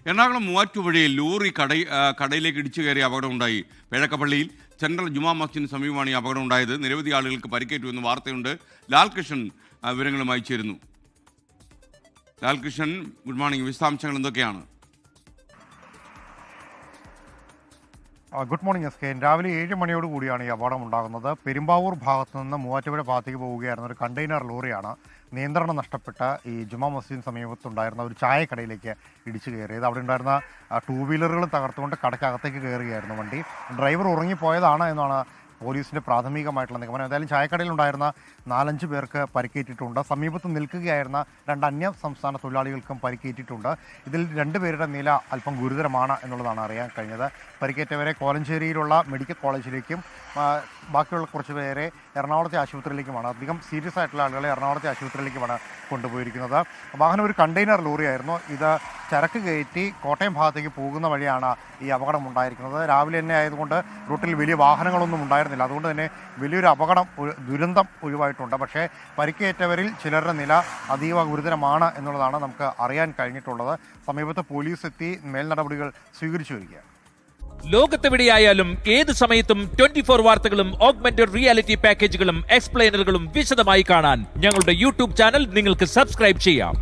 എറണാകുളം മൂവാറ്റുപുഴയിൽ ലോറി കടയിലേക്ക് ഇടിച്ചു കയറിയ അപകടമുണ്ടായി. പേഴക്കപ്പള്ളിയിൽ സെൻട്രൽ ജുമാ മസ്ജിദിന് സമീപമാണ് ഈ അപകടം ഉണ്ടായത്. നിരവധി ആളുകൾക്ക് പരിക്കേറ്റു എന്ന് വാർത്തയുണ്ട്. ലാൽകൃഷ്ണൻ വിവരങ്ങളുമായി ചേരുന്നു. Lalkrishnan, good morning. വിശദാംശങ്ങൾ എന്തൊക്കെയാണ്? Good morning S K. രാവിലെ 7 മണിയോട് കൂടിയാണ് ഈ അപകടം ഉണ്ടാകുന്നത്. പെരുമ്പാവൂർ ഭാഗത്തു നിന്ന് മൂവാറ്റുപുഴ ഭാഗത്തേക്ക് പോവുകയായിരുന്ന ഒരു കണ്ടെയ്നർ ലോറിയാണ് നിയന്ത്രണം നഷ്ടപ്പെട്ട ഈ ജുമാ മസ്ജിദിന് സമീപത്തുണ്ടായിരുന്ന ഒരു ചായക്കടയിലേക്ക് ഇടിച്ചു കയറിയത്. അവിടെ ഉണ്ടായിരുന്ന 2 വീലറുകൾ തകർത്തുകൊണ്ട് കടയ്ക്കകത്തേക്ക് കയറുകയായിരുന്നു വണ്ടി. ഡ്രൈവർ ഉറങ്ങിപ്പോയതാണ് എന്നാണ് പോലീസിൻ്റെ പ്രാഥമികമായിട്ടുള്ള നിഗമനം. എന്തായാലും ചായക്കടയിലുണ്ടായിരുന്ന 4-5 പേർക്ക് പരിക്കേറ്റിട്ടുണ്ട്. സമീപത്ത് നിൽക്കുകയായിരുന്ന 2 അന്യ സംസ്ഥാന തൊഴിലാളികൾക്കും പരിക്കേറ്റിട്ടുണ്ട്. ഇതിൽ 2 പേരുടെ നില അല്പം ഗുരുതരമാണ് എന്നുള്ളതാണ് അറിയാൻ കഴിഞ്ഞത്. പരിക്കേറ്റവരെ കോലഞ്ചേരിയിലുള്ള മെഡിക്കൽ കോളേജിലേക്കും ബാക്കിയുള്ള കുറച്ച് പേരെ എറണാകുളത്തെ ആശുപത്രിയിലേക്കുമാണ്, അധികം സീരിയസ് ആയിട്ടുള്ള ആളുകളെ എറണാകുളത്തെ ആശുപത്രിയിലേക്കുമാണ് കൊണ്ടുപോയിരിക്കുന്നത്. വാഹനം ഒരു കണ്ടെയ്നർ ലോറിയായിരുന്നു. ഇത് ചരക്ക് കയറ്റി കോട്ടയം ഭാഗത്തേക്ക് പോകുന്ന വഴിയാണ് ഈ അപകടം ഉണ്ടായിരിക്കുന്നത്. രാവിലെ തന്നെ ആയതുകൊണ്ട് റൂട്ടിൽ വലിയ വാഹനങ്ങളൊന്നും ഉണ്ടായിരുന്നില്ല. അതുകൊണ്ട് തന്നെ വലിയൊരു ദുരന്തം ഒഴിവായിട്ടുണ്ട്. പക്ഷേ പരിക്കേറ്റവരിൽ ചിലരുടെ നില അതീവ ഗുരുതരമാണ് എന്നുള്ളതാണ് നമുക്ക് അറിയാൻ കഴിഞ്ഞിട്ടുള്ളത്. സമീപത്ത് പോലീസ് എത്തി മേൽനടപടികൾ സ്വീകരിച്ചു വരികയാണ്. ലോകത്തെവിടെയായാലും ഏത് സമയത്തും 24 വാർത്തകളും ഓഗ്മെന്റഡ് റിയാലിറ്റി പാക്കേജുകളും എക്സ്പ്ലെയിനറുകളും വിശദമായി കാണാൻ ഞങ്ങളുടെ യൂട്യൂബ് ചാനൽ നിങ്ങൾക്ക് സബ്സ്ക്രൈബ് ചെയ്യാം.